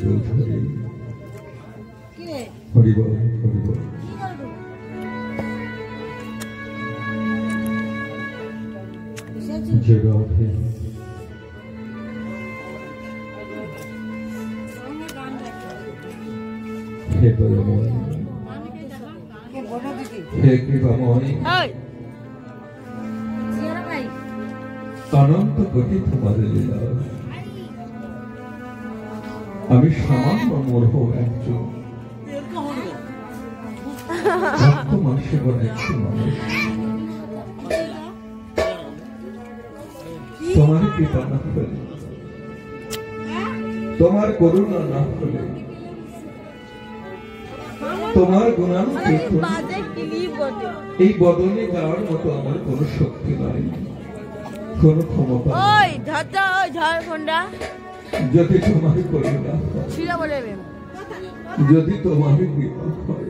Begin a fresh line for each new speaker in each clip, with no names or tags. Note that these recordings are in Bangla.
চৌধুরী হরিবল হরিবল জগতে হে দয়াময় হে কৃপাময় অনন্ত কোটি তোমার লীলা আমি সামান্য মূর্খ একজন মানুষের একটি মানুষ তোমার কৃপা না হলে তোমার করুণা না হলে তোমার গুণান এই বদলে যাওয়ার মতো আমার কোন শক্তি নাই কোন ক্ষমতা যদি তোমার করুণা যদি তোমার কৃপা হয়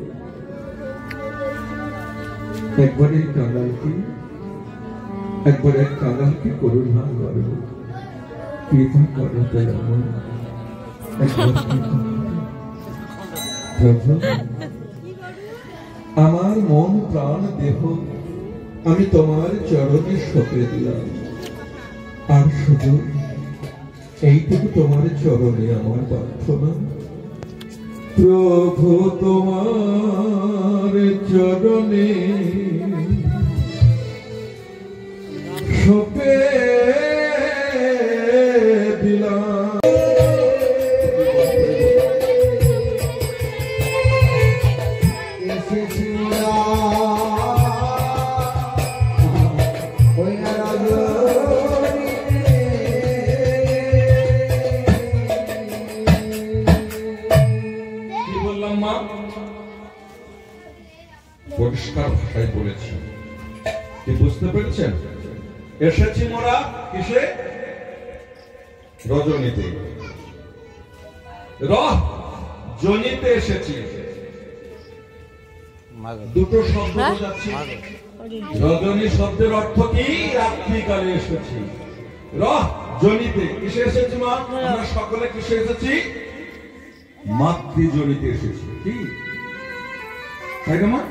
একবার এই কাঙালকে করুণা করো কৃপা করো তেমন আমার মন প্রাণ দেহ আমি তোমার চরণে সঁপে দিলাম আর শুধু এইটুকু তোমার চরণে আমার প্রার্থনা প্রভু তোমার চরণে সঁপে দিলাম পরিষ্কার ভাষায় বলেছি কি বুঝতে পেরেছেন এসেছি মোরা কিসে রজনীতে রজনীতে এসেছি দুটো শব্দ বোঝাচ্ছি রজনী শব্দের অর্থ কি রাত্রিকালে এসেছি রজনীতে কিসে এসেছি মা আমরা সকলে কিসে এসেছি মাতৃজনীতে এসেছি কি তাই না মা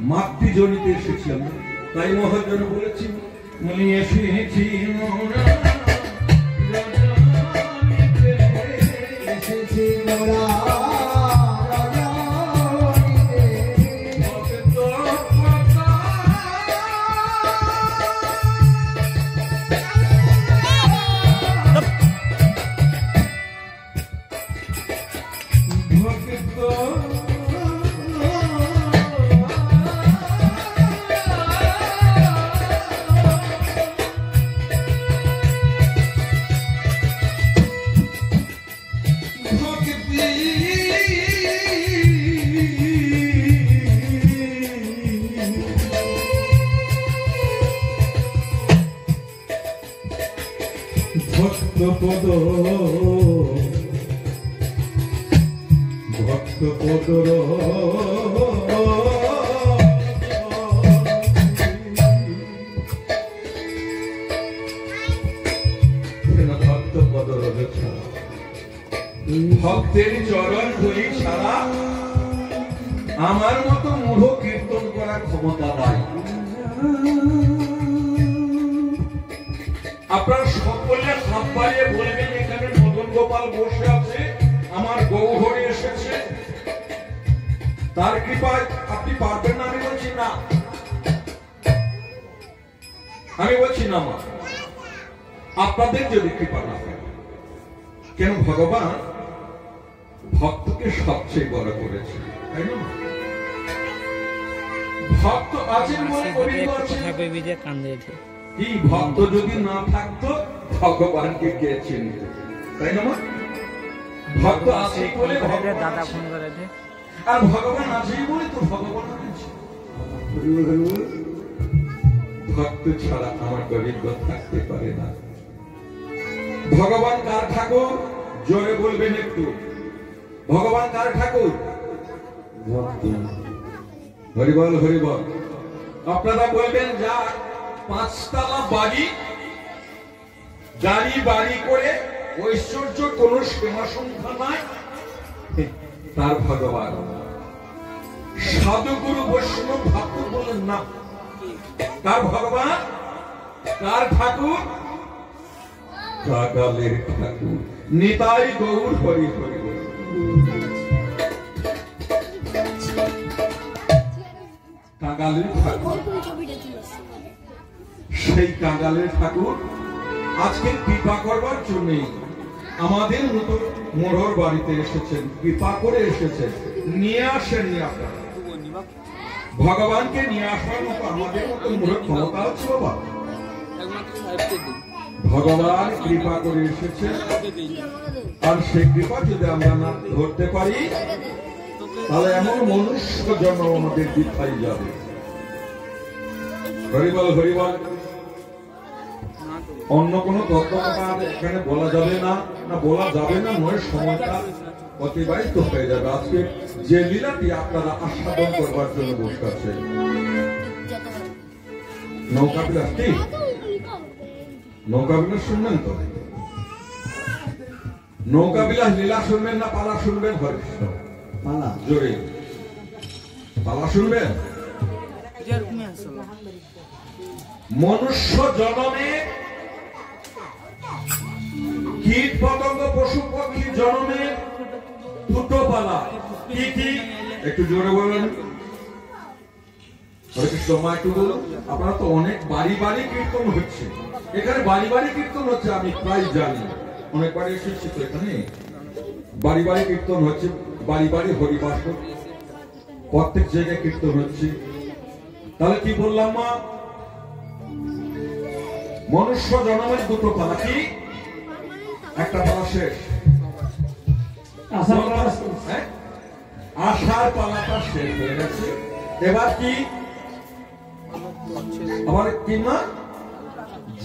মাতৃজনীতে এসেছি আমরা তাই মহাজন বলেছি মনে এসেছি মোরা এসেছি মোরা ভক্ত পদর ভক্তের চরণ ধরি ছাড়া আমার মতো মূঢ় কীর্তন করার ক্ষমতা নাই আপনারা সকলে হাত বাড়িয়ে বলবেন এখানে মদন গোপাল বসে আছে আমার গৌহরি এসেছে তার কৃপায় আপনি পারবেন না আমি বলছি না মা আপনাদের যদি কৃপা না থাকে কেন ভগবান ভক্তকে সবচেয়ে বড় করেছে তাই না ভক্ত আছেন বলে গোবিন্দ আছেন এই ভক্ত যদি না থাকতো ভগবানকে কে চিনত তাই না ভক্ত আছে বলে দাদা ফোন করেছে আর ভগবান আছে বলে তো ভগবান আছে ভক্ত ছাড়া আমার গোবিন্দ থাকতে পারে না ভগবান কার ঠাকুর জোরে বলবেন একটু ভগবান কার ঠাকুর হরিবল হরিবল আপনারা বলবেন যা পাঁচতলা বাড়ি গাড়ি বাড়ি করে ঐশ্বর্য কোন সীমা সংখ্যা নাই তার ভগবান। সাধুগুরু বৈষ্ণব ঠাকুর বলেন না, তার ভগবান, তার ঠাকুর কাগালের ঠাকুর। নিতাই গৌর হরি হরি। কাগালের ঠাকুর, সেই কাগালের ঠাকুর আজকে কৃপা করবার জন্য আমাদের মতো মোড়র বাড়িতে এসেছেন, কৃপা করে এসেছেন। নিয়ে আসেননি আপনারা, ভগবানকে নিয়ে আসার মতো আমাদের মতো মোড়র ক্ষমতা আছে বাবা? ভগবান কৃপা করে এসেছেন, আর সেই কৃপা যদি আমরা না ধরতে পারি তাহলে এমন মনুষ্য জন্ম আমাদের বৃথাই যাবে। হরিবল হরিবল। অন্য কোন তত্ত্বকথা এখানে বলা যাবে না, না বলা যাবে না নয়, সময়টা অতিবাহিত হয়ে যাবে। আজকে যে লীলাটি আপনারা আস্বাদন করবার জন্য বসে আছেন, নৌকা বিলাস, কি নৌকা বিলাস শুনবেন তো? নৌকা বিলাস লীলা শুনবেন না পালা শুনবেন? হরিষ্ঠ পালা, জোরে পালা শুনবেন। মনুষ্য জন্মে, কীট পতঙ্গ পশু পক্ষী জন্মে দুটো পালা। কি কি একটু জোরে বলবেন? একটু বলুন। আপনারা তো অনেক বাড়ি বাড়ি কীর্তন হচ্ছে, এখানে বাড়ি বাড়ি কীর্তন হচ্ছে, আমি প্রায় জানি, অনেক বাড়ি এসেছি তো এখানে বাড়ি বাড়ি কীর্তন হচ্ছে, বাড়ি বাড়ি হরিবাস, প্রত্যেক জায়গায় কীর্তন হচ্ছে। তাহলে কি বললাম মা? মনুষ্য জন্মের দুটো পালা। কি? একটা পালা শেষ, আসার পালাটা শেষ হয়ে গেছে। এবার কি? আবার কি না,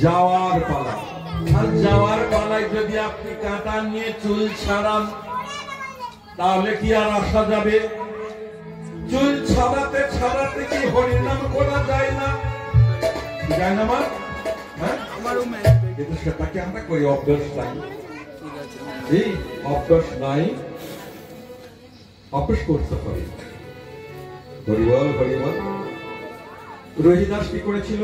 যাওয়ার পালা। আর যাওয়ার পালায় যদি আপনি কাঁটা নিয়ে চুল ছাড়ান তাহলে কি আর আসা যাবে? চুল ছাড়াতে ছাড়াতে কি হরিনাম করা যায় না? যায় না মা? হ্যাঁ, কিন্তু সেটাকে আমরা করি অভ্যাস নাই। এই অভ্যাস নাই, অভ্যাস করতে পারি। হরিবল হরিবল। রোহিদাস কি করেছিল?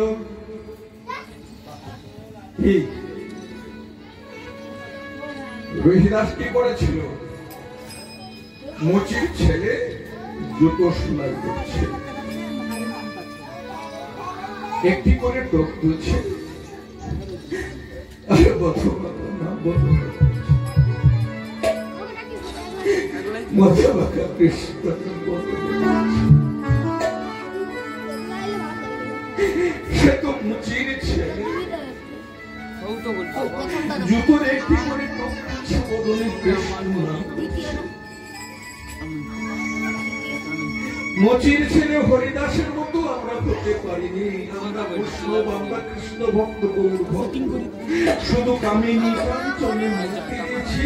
কি রোহিদাস কি করেছিল? মুচির ছেলে জুতো সেলাই করছে, একটি করে টোপ তুলছে, সে তো মুচির ছেলে, জুতোর একটি করে টোপ তুলছে, বদলে মুচির ছেলে হরিদাসের মতো আমরা হতে পারিনি। আমরা বৈষ্ণব, আমরা কৃষ্ণ ভক্ত, গৌর ভক্ত, শুধু কামিনী কাঞ্চনে মুক্তি দিয়েছি।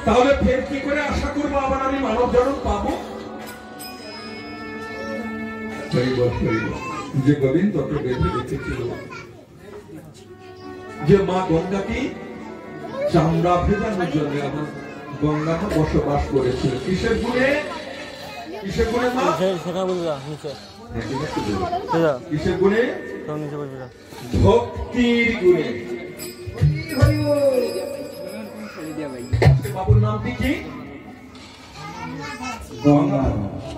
তাহলে ফের কি করে আশা করবো আবার আমি মানব জন্ম পাবো? যে গোবিন্দকে বেঁধে রেখেছিল, যে মা গঙ্গাকে চামড়া ভেজানোর জন্য আমার গঙ্গাটা বসবাস করেছিল। কিসের গুণে? কিসের গুণে মা? কিসের গুণে? ভক্তির গুণে। বাবুর নামটি কি? গঙ্গা।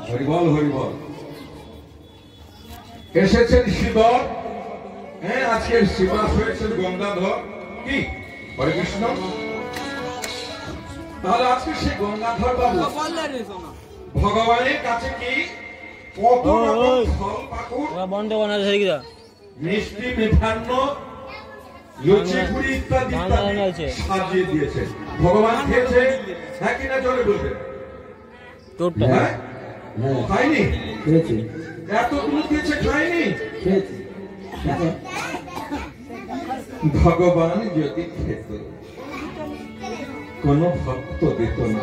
হরিবল হরিবল। এসেছেন শিবর, হ্যাঁ আজকের শিবাস হয়েছেন গঙ্গাধর। কি হরে কৃষ্ণ। তাহলে আজকে সেই গঙ্গাধর বাবু ভগবানের কাছে কি কত রকম ফল পাকুড়, মিষ্টি মিঠান্ন, লুচি পুরি ইত্যাদি সাজিয়ে দিয়েছে। ভগবান খেয়েছে, হ্যাঁ কিনা জোরে বলবে? হ্যাঁ খাইনি? এতগুলো খেয়েছে, খাইনি? ভগবান যদি খেত কোন ভক্ত দিত না।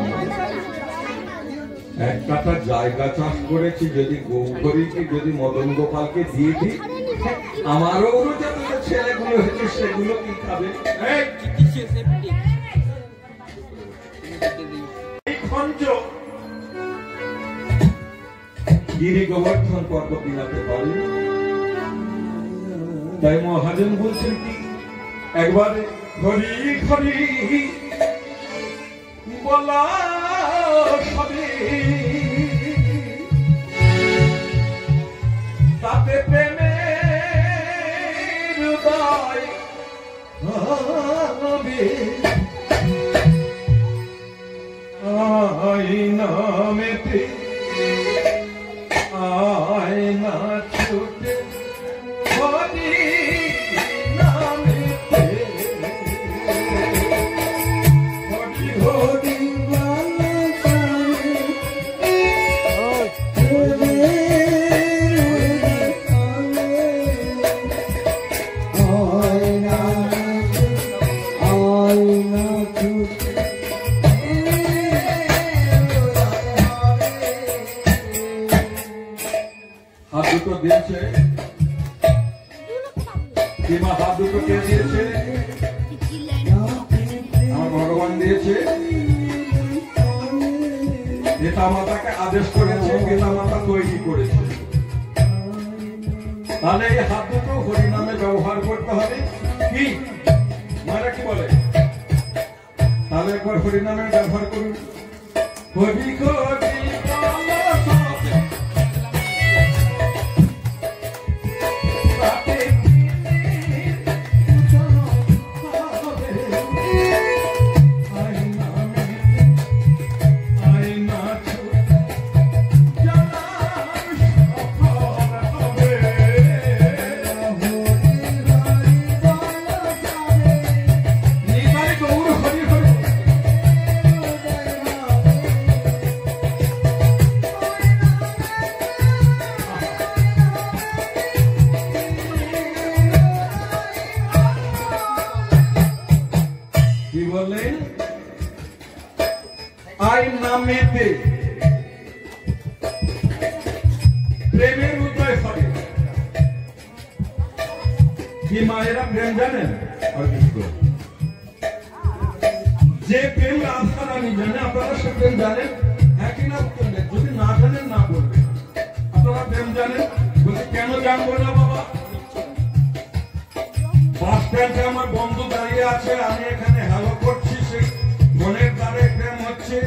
এক কাটা জায়গা চাষ করেছি, যদি গৌরীকে যদি মদন গোপালকে দিয়ে দিই আমারও অনুযায়ী সেগুলো কি খাবে? এই খঞ্জ গিরি গোবর্ধন পর্বত বিলাতে পারে। তাই মহাজন বলছেন কি একবারে হরি হরি বলা সবে তাতে প্রেমের উদয় হবে। আয়নামেতে আয়না ছুটে হরি নামেতে হরি হরি হাত দুটো দিয়েছে কিংবা হাত দুটো কে দিয়েছে? আমার ভগবান দিয়েছে। পিতা মাতাকে আদেশ করেছে, পিতা মাতা তৈরি করেছে। তাহলে এই হাত দুটো হরিনামে ব্যবহার করতে হবে। কি মারা কি বলে? তাহলে একবার হরিনামে ব্যবহার করুন। হরি হরি নামেতে প্রেমের উদয় হবে। কি মায়েরা প্রেম জানেন? যে প্রেম রাধারানী জানে, আপনারা সে প্রেম জানেন? একই না উত্তর দেন। যদি না জানেন না বলবেন। আপনারা প্রেম জানেন? বলছি কেন জানবো না বাবা? বাস স্ট্যান্ডে আমার বন্ধু দাঁড়িয়ে আছে, আমি এখানে হ্যালো করছি, সেই মনের দ্বারে প্রেম হচ্ছে।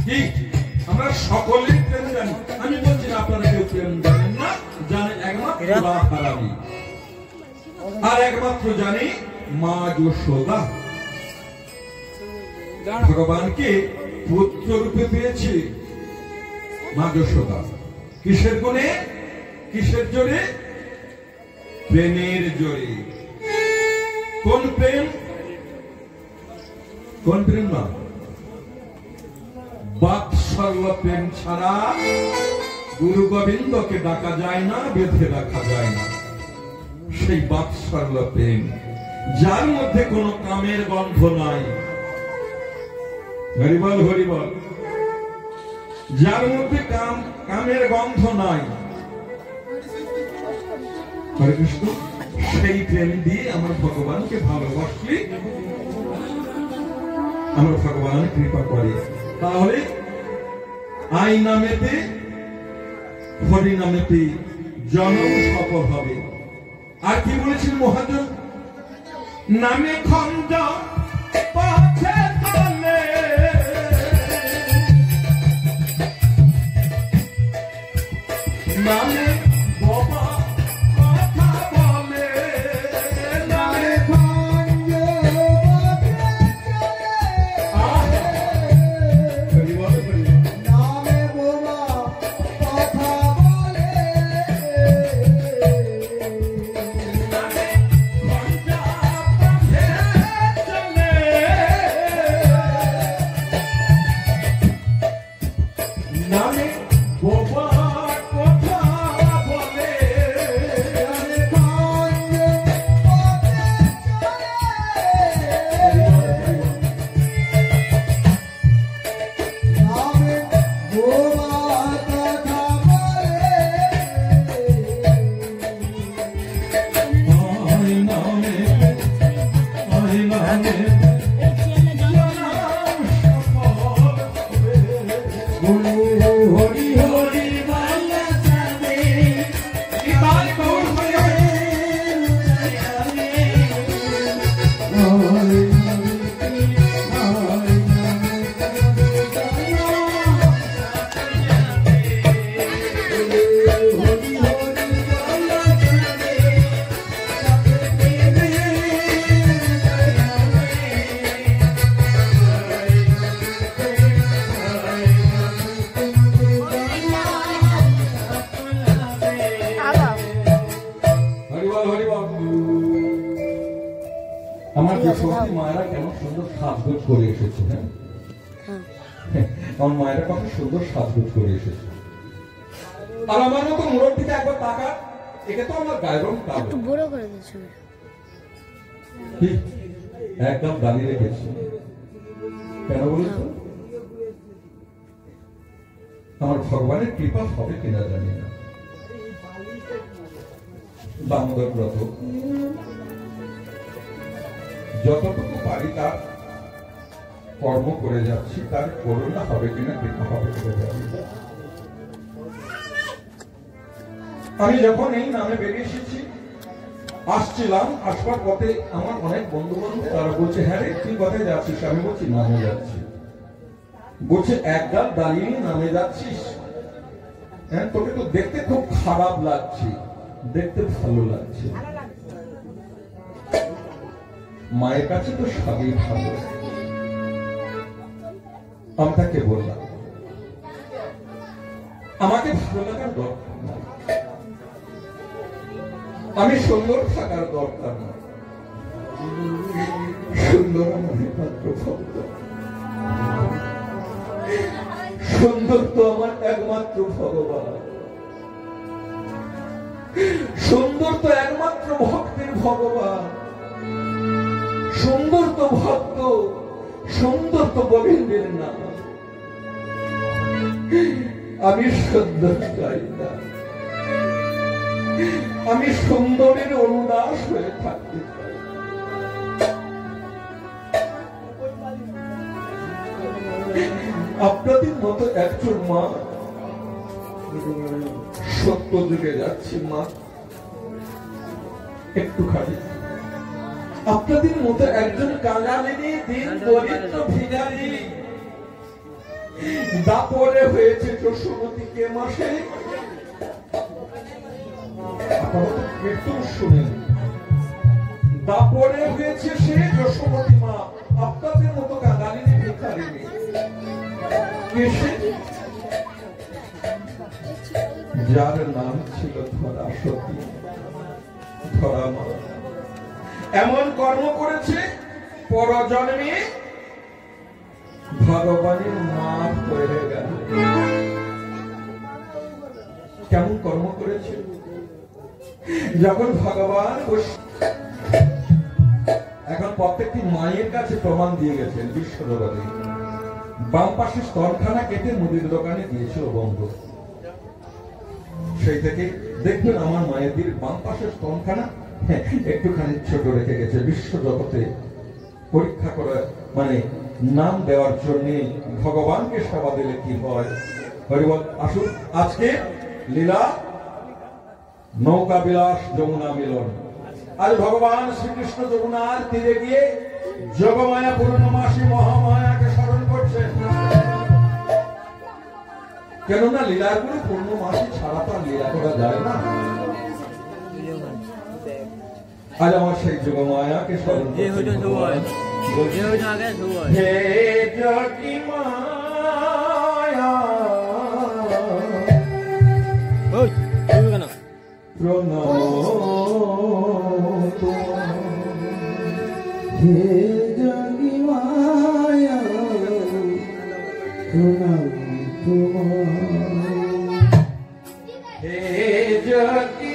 কি আমরা সকলেই প্রেম জানি। আমি বলছি না আপনারা কেউ প্রেম জানেন না, জানে একমাত্র রাধারানী, আর একমাত্র জানি মা যশোদা। ভগবানকে পুত্র রূপে পেয়েছে মা যশোদা। কিসের গুণে? কিসের জোরে? প্রেমের জোরে। কোন প্রেম? কোন প্রেম না? বাৎসল্য প্রেম ছাড়া গুরু গোবিন্দকে ডাকা যায় না, বেঁধে রাখা যায় না। সেই বাৎসল্য প্রেম যার মধ্যে কোনো কামের গন্ধ নাই। হরিবল হরিবল। যার মধ্যে কামের গন্ধ নাই, হরে কৃষ্ণ, সেই প্রেম দিয়ে আমার ভগবানকে ভালোবাসলে আমার ভগবান কৃপা করে। তাহলে আই নামেতে হরি নামেতে জনম সফল হবে। আর কি বলেছেন মহাজন? নামে খঞ্জ পথে চলে, নামে বাবা কথা বলে, নামে খঞ্জ নামে বাবা কথা আমার সত্যি মায়েরা কেমন সুন্দর সাজগোজ করে এসেছে। হ্যাঁ, আমার মায়েরা কত সুন্দর সাজগোজ করে এসেছে। আর আমার মতো মুরব্বীর দিকে একবার তাকা, একে তো আমার গায়ের রং কালো, একটু বড় করে দিয়েছে, একদম দাঁড়িয়ে রেখেছি। কেন বলেছ? আমার ভগবানের কৃপা হবে কিনা জানি না। দামোদর ব্রত যতটুকু পারি তার কর্ম করে যাচ্ছি, তার করুণা হবে কিনা কৃপা হবে কিনা জানি না। আমি যখন এই নামে বেরিয়ে এসেছি, আসছিলাম, আসবার পথে আমার অনেক বন্ধু বান্ধব তারা বলছে, হ্যাঁ রে তুই কোথায় যাচ্ছিস? আমি বলছি নামে যাচ্ছি। বলছে একদম দাঁড়িয়ে নামে যাচ্ছিস? হ্যাঁ, তোকে তো দেখতে খুব খারাপ লাগছে, দেখতে ভালো লাগছে। মায়ের কাছে তো সবই ভালো। আমি তাকে বললাম আমাকে ভালো লাগার দরকার না, আমি সুন্দর থাকার দরকার না, সুন্দর আমার একমাত্র ভগবান, সুন্দর তো আমার একমাত্র ভগবান, সুন্দর তো একমাত্র ভক্তের ভগবান, সুন্দর তো ভক্ত, সুন্দর তো গোবিন্দের নাম। আমি সুন্দর চাই না, আমি সুন্দরের অনুদাস হয়ে থাকতে চাই। আপনাদের মতো একজন মা, সত্য যুগে যাচ্ছি মা, একটুখানি আপনাদের মতো একজন কাঙালিনী দিন দরিদ্র ভিখারি দাপরে হয়েছে যশোমতীকে মাসে। আপনারা একটু শুনেন, দাপরে হয়েছে সে যশোমতী মা, আপনাদের মতো কাঙালিনী ভিখারিনী যার নাম ছিল ধরা সতী, ধরা মা। এমন কর্ম করেছে পরজন্মে ভগবানের মা হয়ে গেল। কেমন কর্ম করেছে? যখন ভগবান এখন প্রত্যেকটি মায়ের কাছে প্রমাণ দিয়ে গেছেন বিশ্বজগতে, বাম পাশে স্তনখানা কেটে মুদির দোকানে দিয়েছিল বন্ধ। সেই থেকে দেখবেন আমার মায়েদের বাম পাশের স্তনখানা একটুখানি ছোট রেখে গেছে। বিশ্ব জগতে পরীক্ষা করা মানে নাম দেওয়ার জন্য ভগবানকে সেবা দিলে কি হয়। হরিবল। আসুন আজকে লীলা নৌকা বিলাস যমুনা মিলন। আজ ভগবান শ্রীকৃষ্ণ যমুনার তীরে গিয়ে যোগমায়া পূর্ণমাসী মহামায়াকে স্মরণ করছেন। কেননা লীলার করে পূর্ণমাসী ছাড়া তো লীলা করা যায় না। আজ আমার সেই যোগমায়াকে স্মরণ হে যোগী মায়া প্রণাম হে যোগী মায়া প্রণাম হে যোগী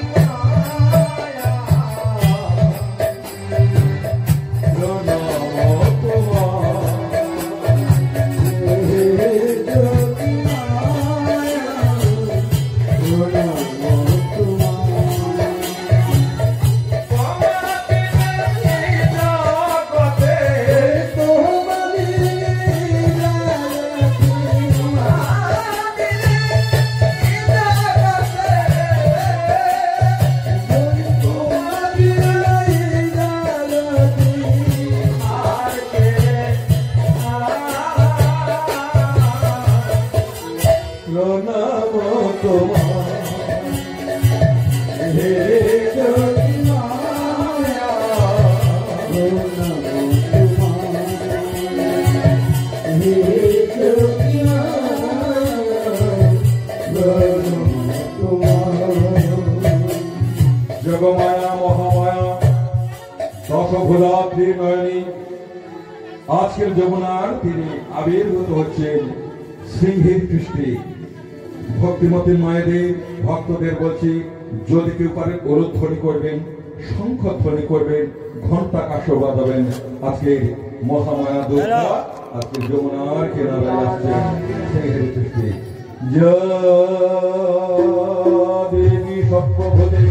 মহামায়া দশভুজাত্রী নয়নী আজকের যমুনার তিনি আবির্ভূত হচ্ছেন সিংহের পৃষ্ঠে। ভক্তিমতী মায়েদের ভক্তদের বলছি, যদি কেউ পারে উলুধ্বনি করবেন, শঙ্খধ্বনি করবেন, ঘণ্টা কাশ বাজাবেন। আজকের মহামায়া দুর্গা আজকে যমুনার কিনারায় আসছেন সিংহের পৃষ্ঠে। দেবী সর্বভূতে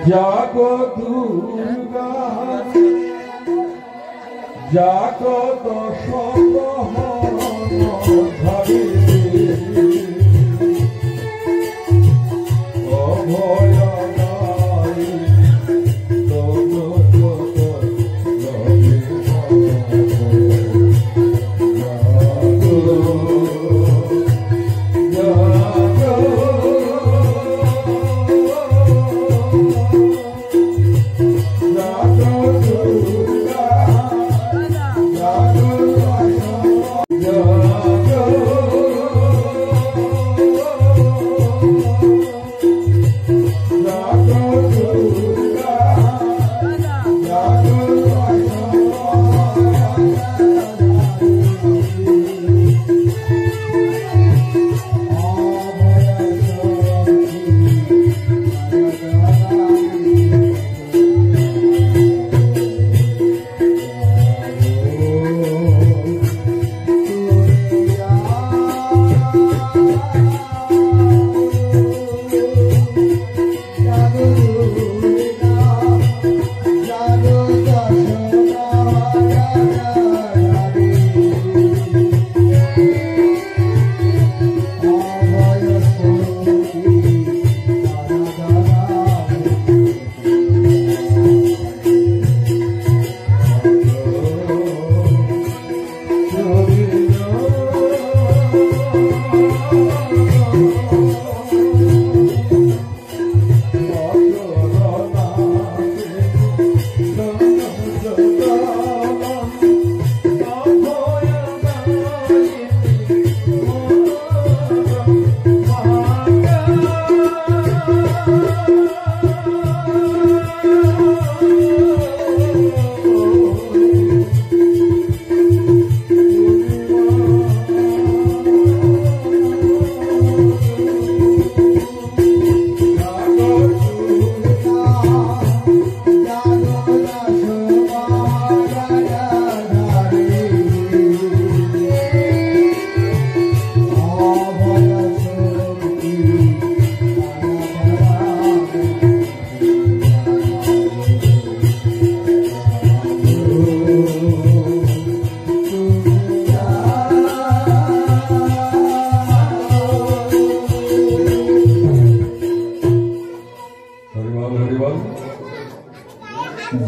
জাগো দুর্গা জাগো দশগ্রহণধারী অভয়দায়ী তব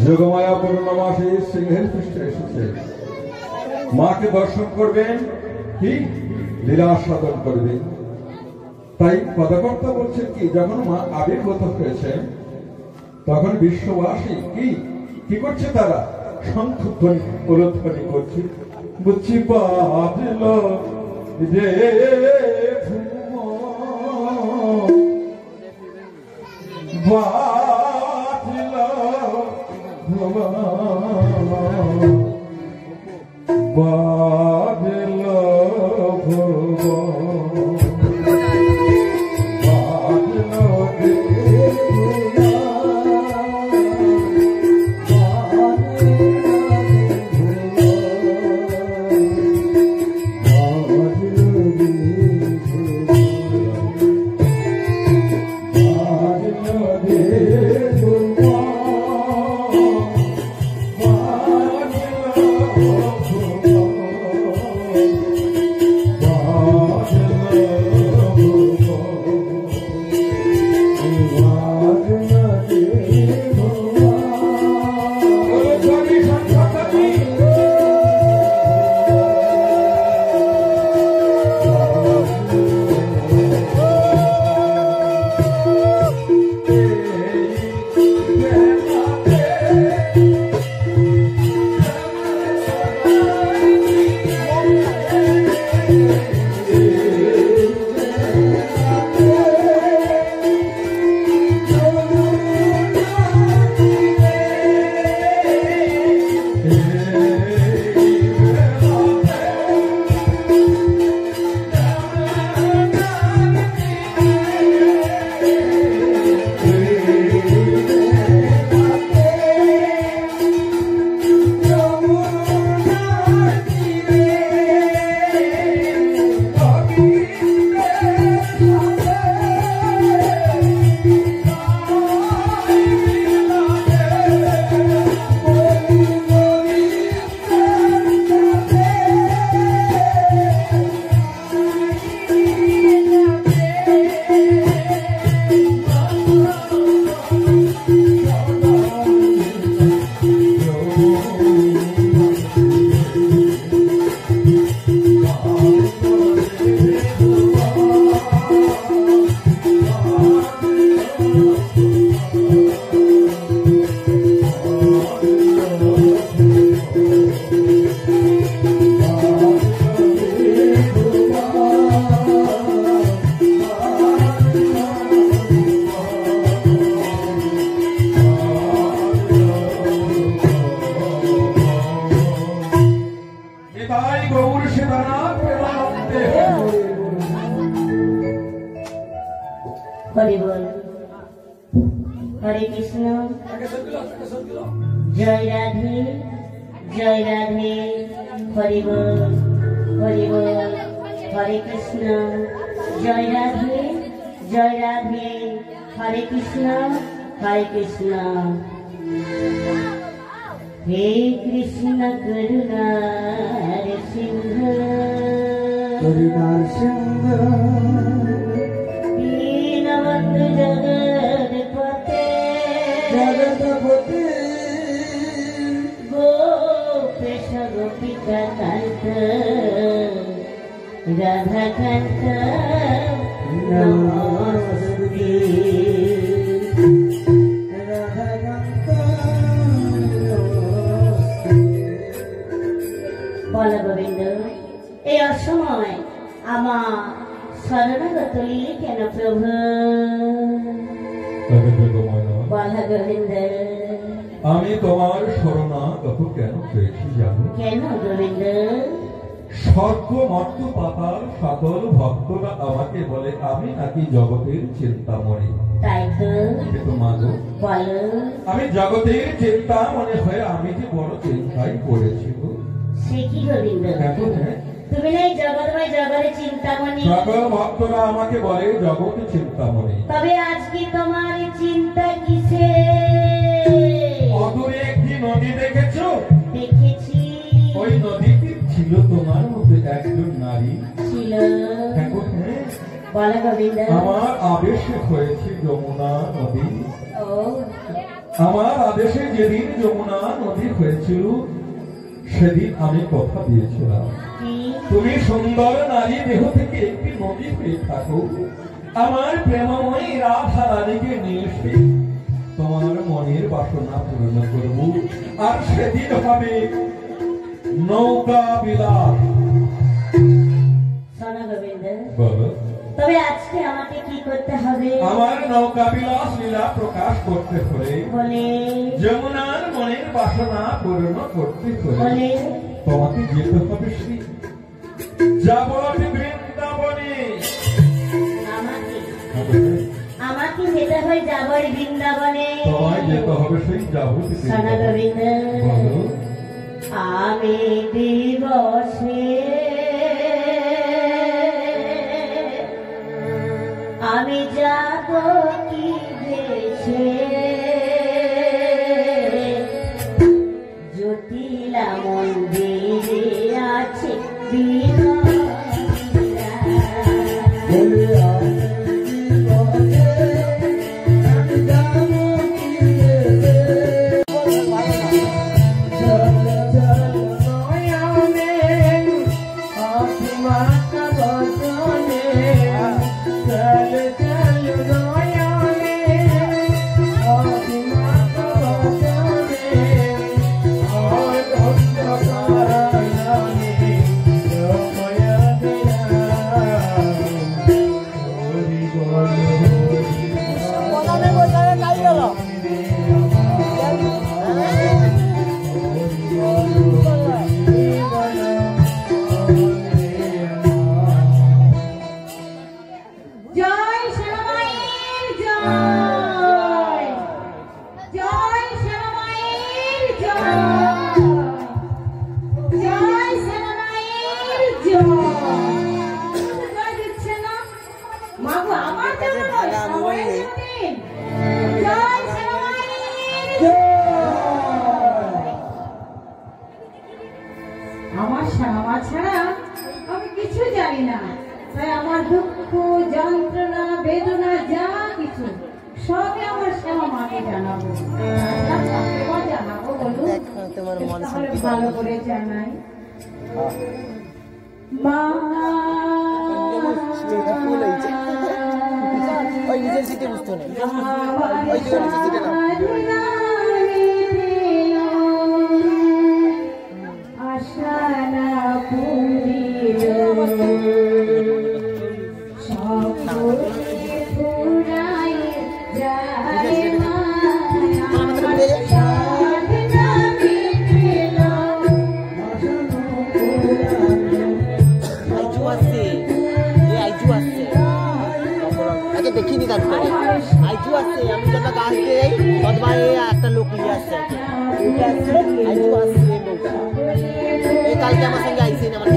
যোগমায়া পূর্ণমাসে সিংহের পৃষ্ঠে এসেছে। মাকে দর্শন করবেন, কি লীলা সাধন করবেন। তাই পদকর্তা বলছেন কি, যখন মা আবির্ভূত হয়েছে তখন বিশ্ববাসী কি কি করছে, তারা শঙ্খধ্বনি উলধ্বনি করছে, বুঝছি বাজল রে বাজল বাজল
হরে কৃষ্ণ। জয় রাধে জয় রাধে, হরি বল হরি বল, হরে কৃষ্ণ। জয় রাধে জয় রাধে, হরে কৃষ্ণ হরে কৃষ্ণ। হে কৃষ্ণ করুণার সিংহ,
করুণার সিংহ,
দীনবন্ধু জগৎপতে,
জগৎপতে,
গোপেশ গোপিকা কান্ত, রাধাকান্ত নমস্তে। বল গোবিন্দ, এই অসময় আমার শরণাগত লিলে কেন প্রভু? বল গোবিন্দ,
আমি তোমার শরণাগত কেন হয়েছি জানো?
কেন গোবিন্দ?
স্বর্গ মর্ত পাতাল সকল ভক্তরা আমাকে বলে আমি নাকি জগতের চিন্তামণি।
তাই তো,
কিন্তু মাগো,
বলো।
আমি জগতের চিন্তামণি হয়ে আমি যে বড় চিন্তায় পড়েছি গো।
সে কি গোবিন্দ?
দেখো হ্যাঁ,
তুমি নাই জগৎময় জগতের চিন্তামণি।
সকল ভক্তরা আমাকে বলে জগতের চিন্তামণি।
তবে আজকে তোমার চিন্তা কিসে?
অদূরে একটি নদী দেখেছো?
দেখেছি।
ওই নদীটি ছিল তোমার মধ্যে একজন নারী
ছিল।
দেখো হ্যাঁ,
বলো গোবিন্দ।
আমার আদেশে হয়েছে যমুনা নদী।
ও,
আমার আদেশে যেদিন যমুনা নদী হয়েছিল সেদিন আমি কথা দিয়েছিলাম,
কি?
তুমি সুন্দর নারী দেহ থেকে একটি নদী হয়ে থাকো, আমার প্রেমময়ী রাধা রানীকে নিয়ে এসে তোমার মনের বাসনা পূর্ণ করব, আর সেদিন হবে নৌকা বিলাস।
শোনো গোবিন্দ,
বলো,
তবে আজকে আমাকে কি করতে হবে?
আমার নৌকা বিলাস লীলা প্রকাশ করতে হলে,
বলে
যমুনার মনের বাসনা পূর্ণ করতে হলে
বলে
তোমাকে যেতে হবে শ্রী যাবত বৃন্দাবনে।
আমাকে আমাকে যেতে হয় যাবর বৃন্দাবনে।
তোমায় যেতে হবে সেই যাবত
শোনো গোবিন্দ,
বলো,
আমি দিবসে আমি যাব কি দেশে, জটিলা মন্দিরে আছে বিনা।
আমার শ্যামা ছাড়া আমি কিছু জানি না, তাই আমার দুঃখ যন্ত্রণা বেদনা যা কিছু সবই আমার শ্যামা মাকে জানাবো। জানাবো বলুন, তাহলে ভালো করে জানাই। মা আশানা পুরিল সকলে ফুরাই যায়
দেখিনি তারপরে আইজু আছে আমি যত গাছ দিয়ে অথবা একটা লোক নিয়ে আসছে এটা আছে আইজু আছে বলটা এই কালকে আমার সঙ্গে আইছেন আমার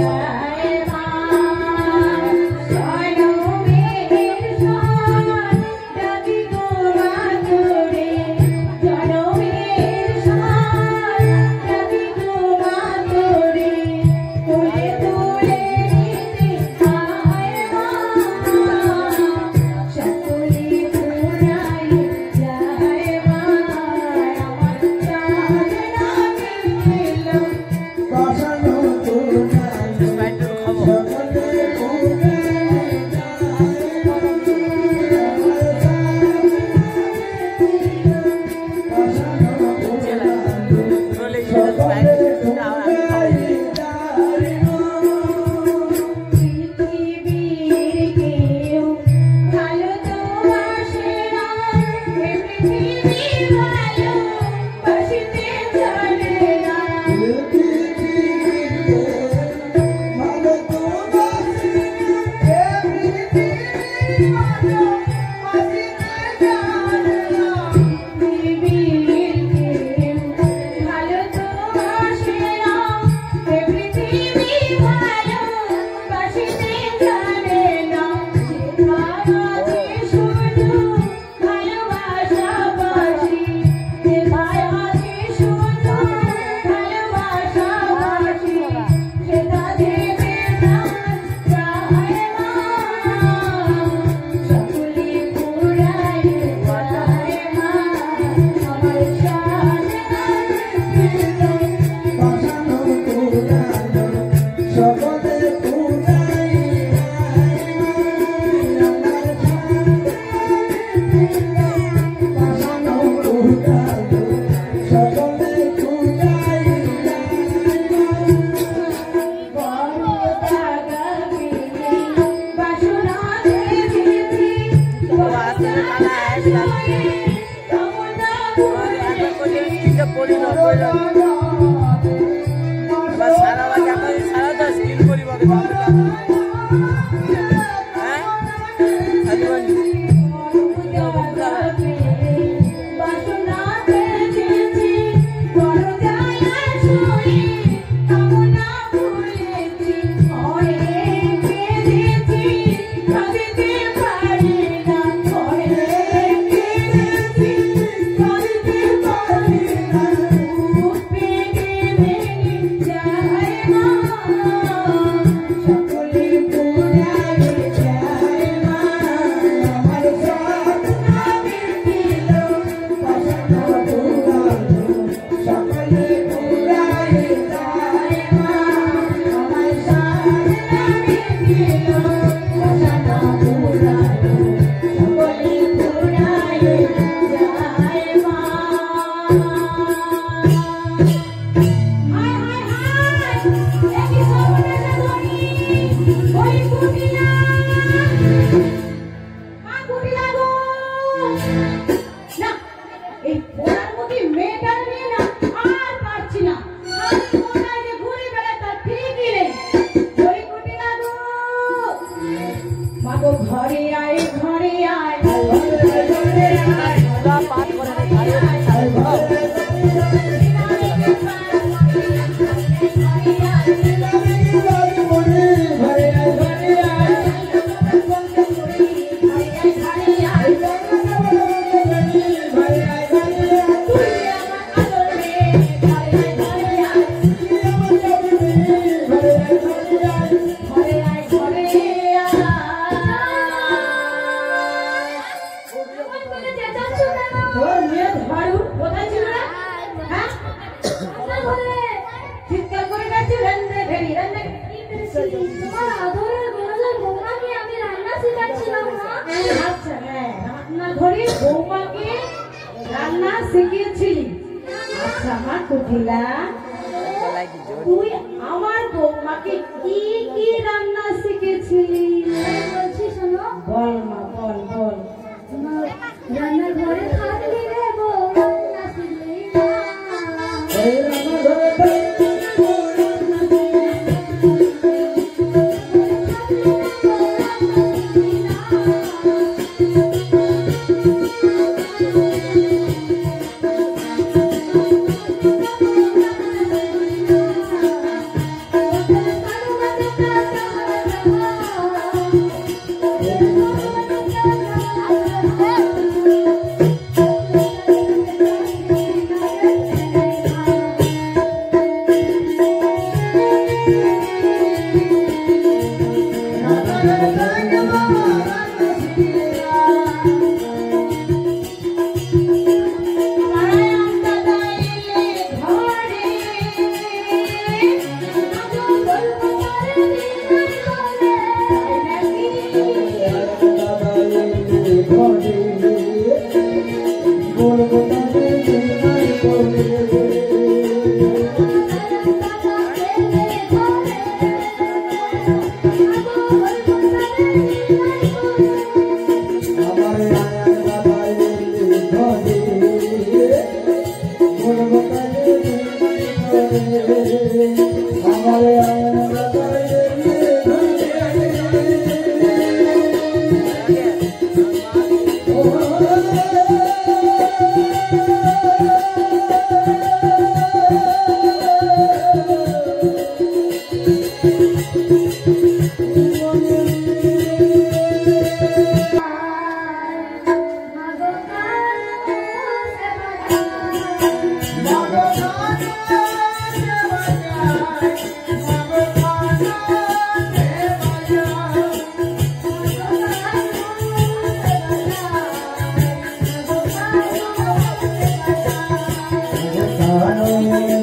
Hãy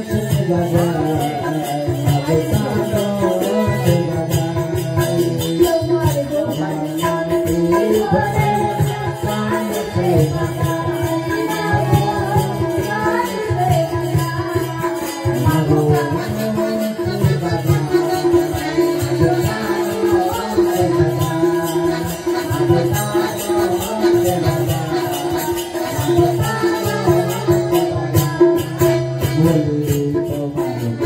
subscribe cho kênh Ghiền Mì Gõ để không bỏ lỡ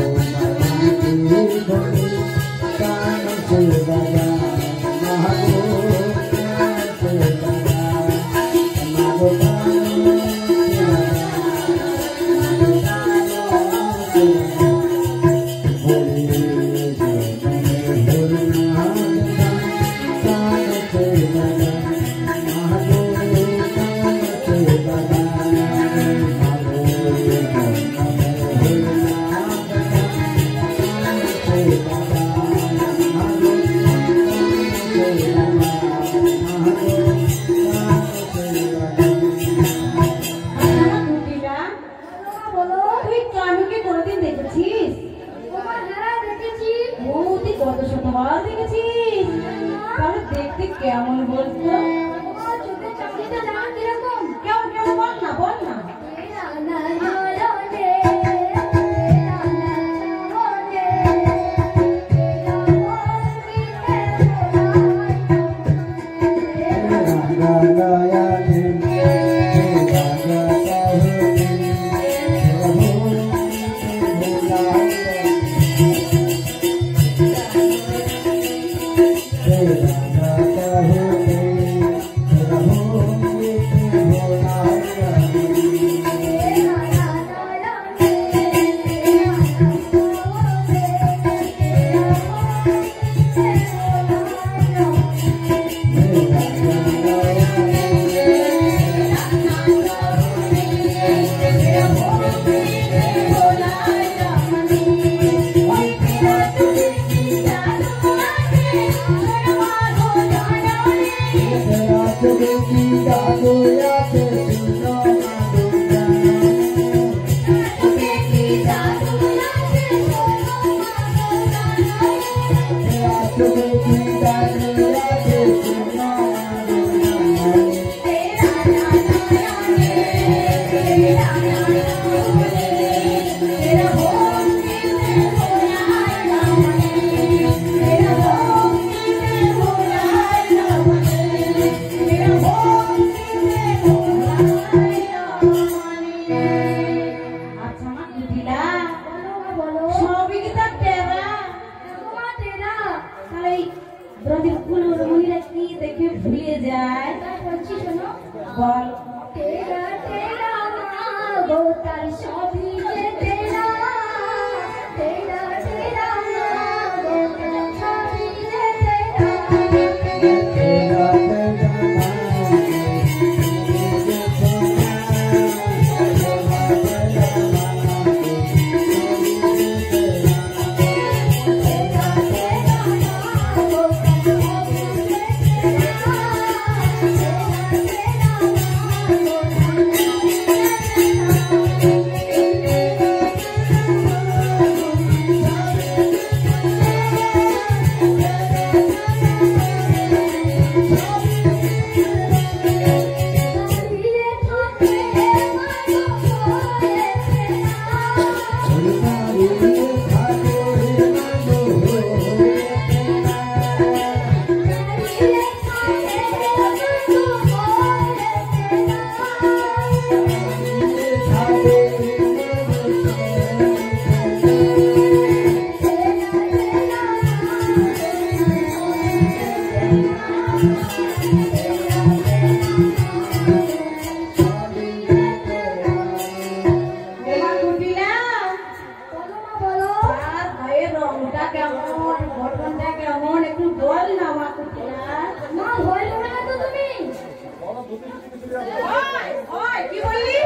কি বললি?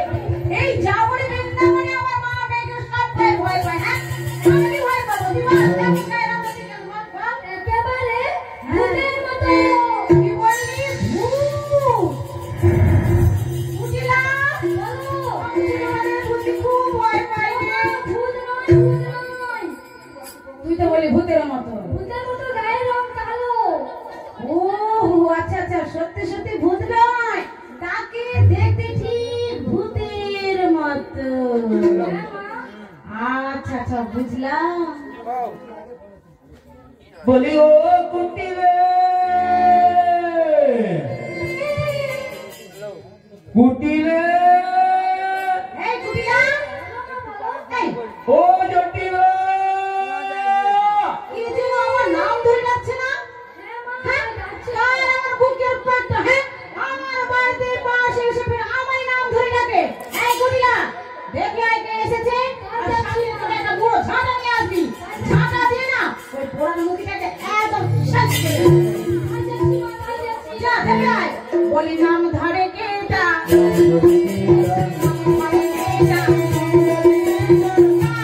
এই যাবরে বৃন্দাবনে আমার মা মেয়েকে সবাই ভয় পায়, হ্যাঁ? আমি ভয় পাবো, তুই বল, আমি কায়রা মতি কেন বল, বল? একেবারে ভূতের মতো। কি বললি? ভূত। বুঝিলা? বলো। আমি ভূতে খুব ভয় পাই রে। ভূত নয়, ভূত নয়। তুই তো বলি ভূতের মতো। ভূতের মতো গায়ের রং কালো। ও আচ্ছা আচ্ছা, সত্যি সত্যি ভূত নয়, তাকে দেখতে ঠিক ভূতের মতো। আচ্ছা আচ্ছা, বুঝলাম।
বলি ও কুটি রে, কুটি রে,
এই কুটিলা, এই
ও জটিলা,
কি যেন আমার নাম ধরে ডাকছে না? হ্যাঁ, কার আমার বুকের পাটা, হ্যাঁ, আমার বাড়িতে পাশে এসে ফের আমার নাম ধরে ডাকে। এই কুটিলা, দেখে আয় কে এসেছে, আর সামনে করে একটা বড় ঝাঁটা নিয়ে আসবি। ঝাঁটা দিয়ে না ওই পোড়ার মুখিটাকে একদম শেষ করে দেবে। যা দেখে আয়, বলি নাম ধরে কেটা, ধরে কেটা,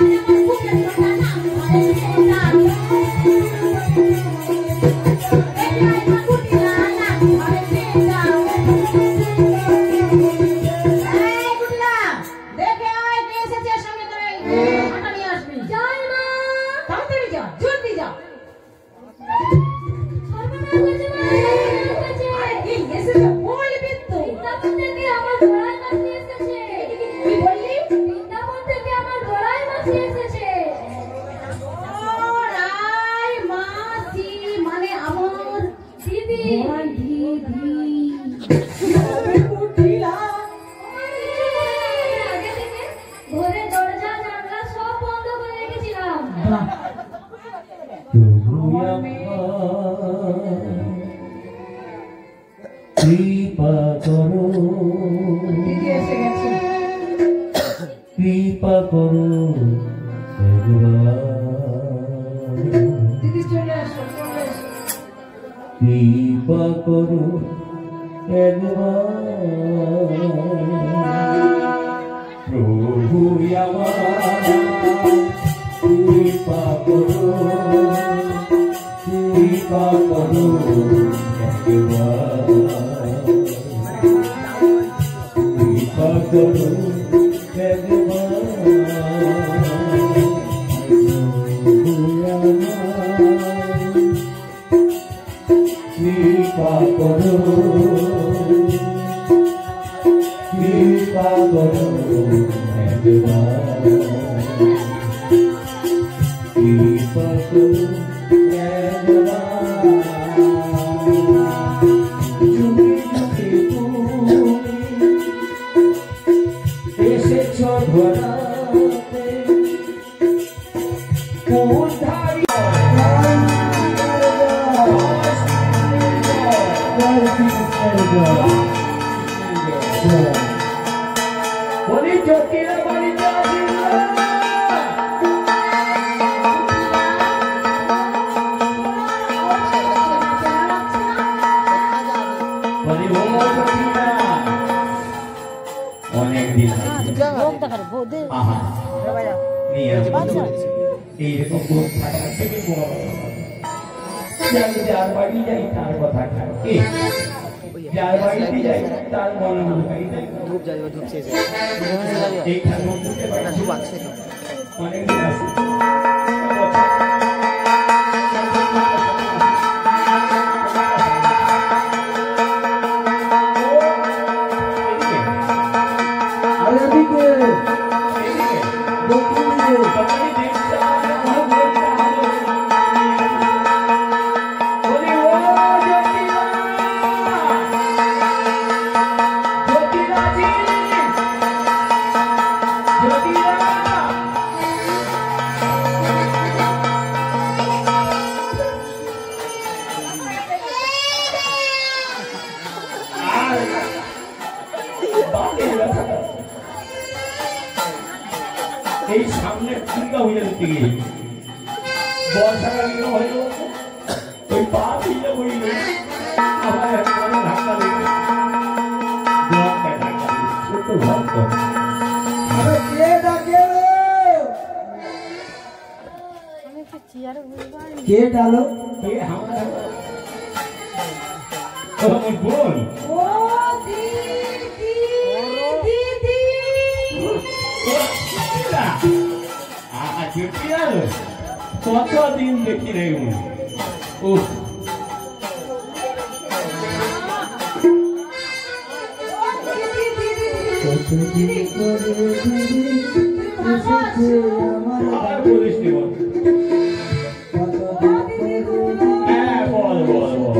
আমার বুকের পাটা নাম ধরে কেটা।
কৃপা করো, কৃপা করো কৃপা করো প্রভু আমার, কৃপা করো, কৃপা করো কৃপা করো কৃপা করো, কৃপা করো কৃপা করো এসেছ ধরাতে কোথায় বলি জটিলা বলি অনেক দিন এইরকম বোধ থাকার থেকে যার বাড়ি যাই তার কথা থাকে, যার বাড়িতে যাই তার মনে এইখানে অনেক দিন আছে। এই সামনে চিন্তা হয়ে যেতে গিয়ে বর্ষাকালীন হয়ে ওই পা দিয়ে হইল আমার একবারে ধাক্কা লেগে ছোট
কে ডালো?
কে আমার বোন?
ও দিদি দিদি
কতদিন দেখি রে ও আর বলিস নি বল। হ্যাঁ বল বল বল।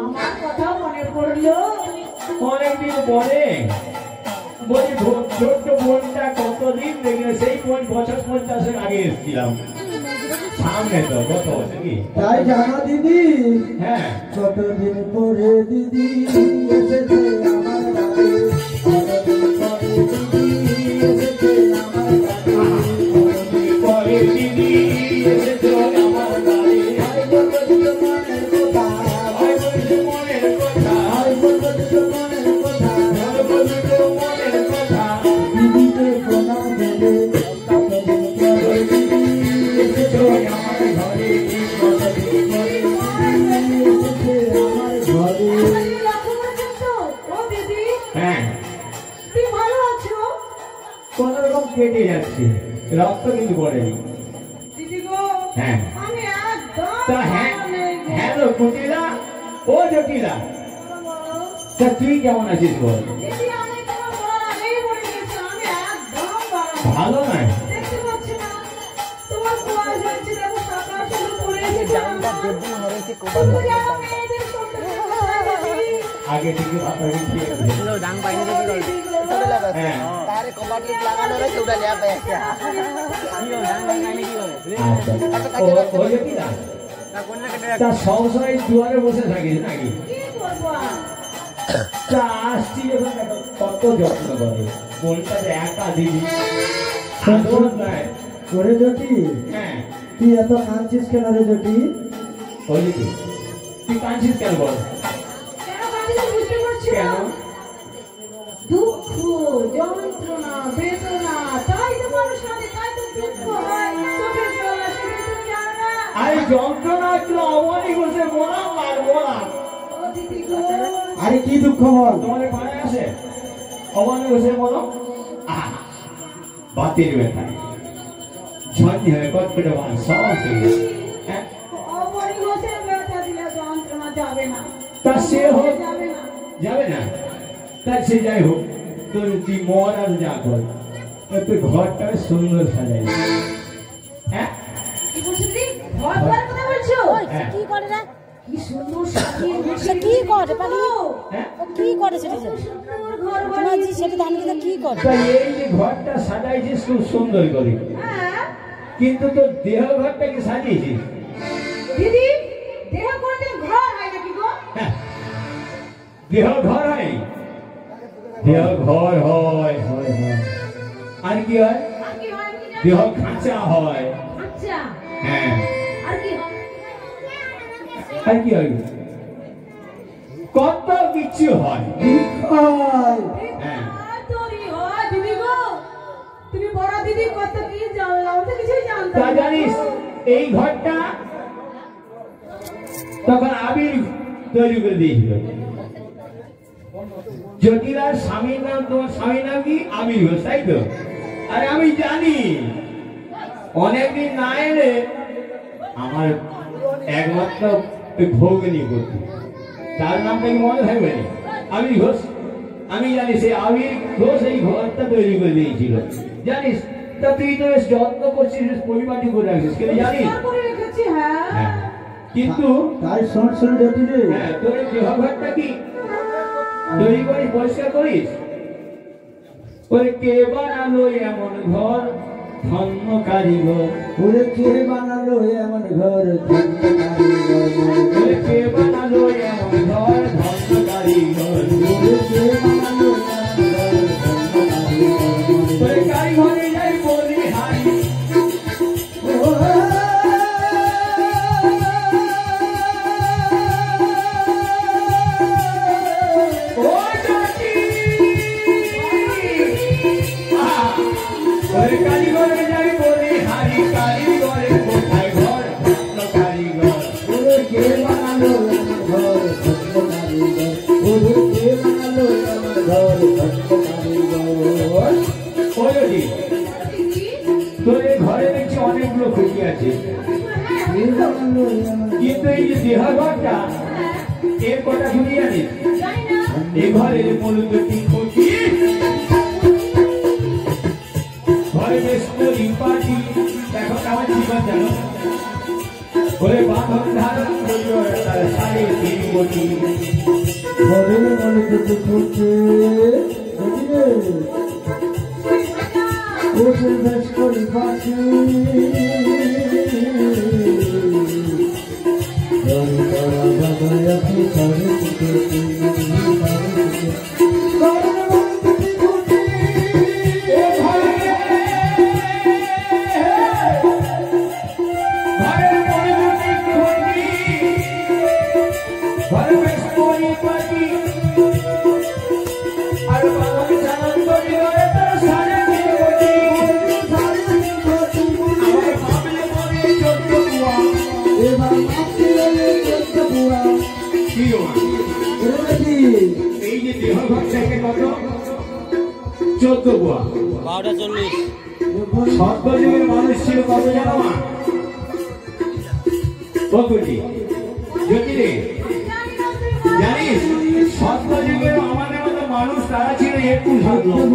আমার কথা মনে পড়লো।
অনেকদিন পরে বলি ছোট্ট বোনটা কতদিন দেখলে সেই বোন 50-50 আগে এসেছিলাম সামনে তো কত বছর কি
তাই জানো দিদি?
হ্যাঁ
কতদিন পরে দিদি এসেছে আমার বাড়ি, কতদিন পরে দিদি এসেছে আমার বাড়ি,
কতদিন পরে দিদি এসেছো আমার বাড়ি।
আই বলবো দিদি মনের কথা,
আই বলছি মনের কথা,
আই বলবো দিদি মনের কথা,
আই বলছি তোর মনের কথা।
দিদিকে প্রণাম দেবে, কতদিন পরে দিদি এসেছে আমার ঘরে, কতদিন পরে দিদি এসেছে আমার ঘরে।
তুমি লক্ষ্য করেছেন তো? ও দিদি
হ্যাঁ
তুমি ভালো আছো?
কোন রকম কেটে যাচ্ছে, রক্ত কিন্তু পড়েনি।
দিদি গো
হ্যাঁ
আমি একদম
তা হ্যাঁ
ভালো নেই গো।
হ্যাঁ তো কুটিলা ও জটিলা,
বলো।
তা তুই কেমন আছিস বল?
দিদি আমি তোমার বলার আগেই বলে দিয়েছি আমি একদম ভালো নেই।
ভালো নয়?
দেখতে পাচ্ছি না তোমার বয়স হচ্ছে দেখো সকাল শুরু করে এসেছে
জানটা দেবুন হরেছে
তুমি জানো মেয়েদের সঙ্গে
আগে থেকে ভাতা খেয়ে
কোবালো ডাং বাইনে দেখি গল সরে লাগা
হ্যাঁ।
তারে কবাট লিখ লাগানো রে চৌড়া লিয়া পাইছে আমিও ডাং বাইনে কি করে
আচ্ছা ও জটিলা
না কোন না কেটে
তা সবসময় দুয়ারে বসে থাকিস নাকি?
কি করবো আর?
তা আসছি যখন দেখো কত যত্ন করে বোনটা যে একা দিবি আদর নাই।
ওরে জ্যোতি,
হ্যাঁ
তুই এত কাঁদছিস কেন রে জ্যোতি?
ওই যে তুই কাঁদছিস কেন বল?
কেন কাঁদছি বুঝতে পারছি না?
কেন?
দুঃখ যন্ত্রণা বেদনা তাই তো মানুষ কাঁদে, তাই তো দুঃখ হয় চোখের জল আসে তুমি জানো না?
আরে যন্ত্রণা একটু অমনি বসে বলাম আর বলাম
ও দিদি গো
আরে কি দুঃখ বল?
তোমাদের পাড়ায় আসে অমনি বসে বলো বাতির ব্যথা ঝঞ্ঝি হয়ে কটকটে বান সব চলে হ্যাঁ
অমরি ঘোষের ব্যথা দিলে যন্ত্রণা যাবে না।
তা সে হোক
যাবে না।
যাবে না, তা সে যাই হোক তোর তুই মন আর যা কর তুই ঘরটা সুন্দর সাজাই হ্যাঁ
কি বলছো দিদি? ঘর দুয়ার কথা বলছো?
হ্যাঁ
কি করে রে?
কি সুন্দর সাজিয়ে
সে কি করে পালি?
হ্যাঁ
ও কি করে সেটা যে?
সুন্দর ঘর
তোমার জি
বানিয়েছি।
সেটা ধান কিন্তু কি করে?
তা এই যে ঘরটা সাজাইছিস খুব সুন্দর করে,
হ্যাঁ
কিন্তু তোর দেহ ঘরটাকে সাজিয়েছিস
দিদি দেহ কোনদিন ঘর হয় নাকি গো?
হ্যাঁ, দেহ ঘর হয়, দেহ ঘর হয় আর কি হয়?
আর কি হয় আমি জানি?
দেহ খাঁচা হয়।
আচ্ছা
হ্যাঁ
আর কি হয়?
আর কি হয়? কত কিছু হয়। হ্যাঁ
আর তোরই হয় দিদি গো। তুমি বড় দিদি কত কি জানলাম তো কিছুই জানতাম
তা
না।
জানিস এই ঘরটা তখন আবির তৈরি করে দিয়েছিল। জটিলার স্বামীর নাম, তোমার স্বামীর নাম কি? আবির ঘোষ, তাই তো? আরে আমি জানি অনেকদিন না এলে আমার একমাত্র ভৌগোলিক করতে তার নামটা কি মনে থাকবে না? আবির ঘোষ। আমি জানি সে আবির ঘোষ এই ঘরটা তৈরি করে দিয়েছিল জানিস। তা তুই তো বেশ যত্ন করছিস, বেশ পরিপাটি করে রাখছিস কিন্তু জানিস।
পরিষ্কার করে রেখেছি হ্যাঁ।
হ্যাঁ, কিন্তু
তাই শোন শোন জ্যোতি রে,
হ্যাঁ তোর এই দেহ ঘরটা কি তৈরি করিস, পরিষ্কার করিস? ওরে কে বানালো এমন ঘর ধন্য কারিগর,
ওরে কে বানালো এমন ঘর, ধন্য কারিগর মন।
ওরে কে বানালো এমন ঘর ধন্য কারিগর,
ওরে কে বানালো এমন ঘর, ধন্য কারিগর মন।
ওরে কারিগরে যাই বলি হাই ও জাতি। ওরে কারিগরে যাই বলি হাই, কারিগরে কোথায় ঘর
ওই তোর এই ঘরে দেখছি অনেকগুলো খুঁটি আছে, কিন্তু এই যে দেহঘরটা এর কটা খুঁটি জানিস? এ ঘরে মূলত তিন খুঁটি। ঘরে বেশ পাটি এখন আমার জীবন জানো ওরে বাঁধন ধারণ করলো তার 3.5 কোটি। ঘরে মূলত খুঁটি ওষুধ বেশ করি পাখি এই যে দেহঘর থেকে কত 14 বুয়া
12:40
সত্যযুগের মানুষ ছিল কত জানো মা? কতটি যদি রে জানিস? সত্যযুগের আমাদের মতো মানুষ তারা ছিল 21 লক্ষ।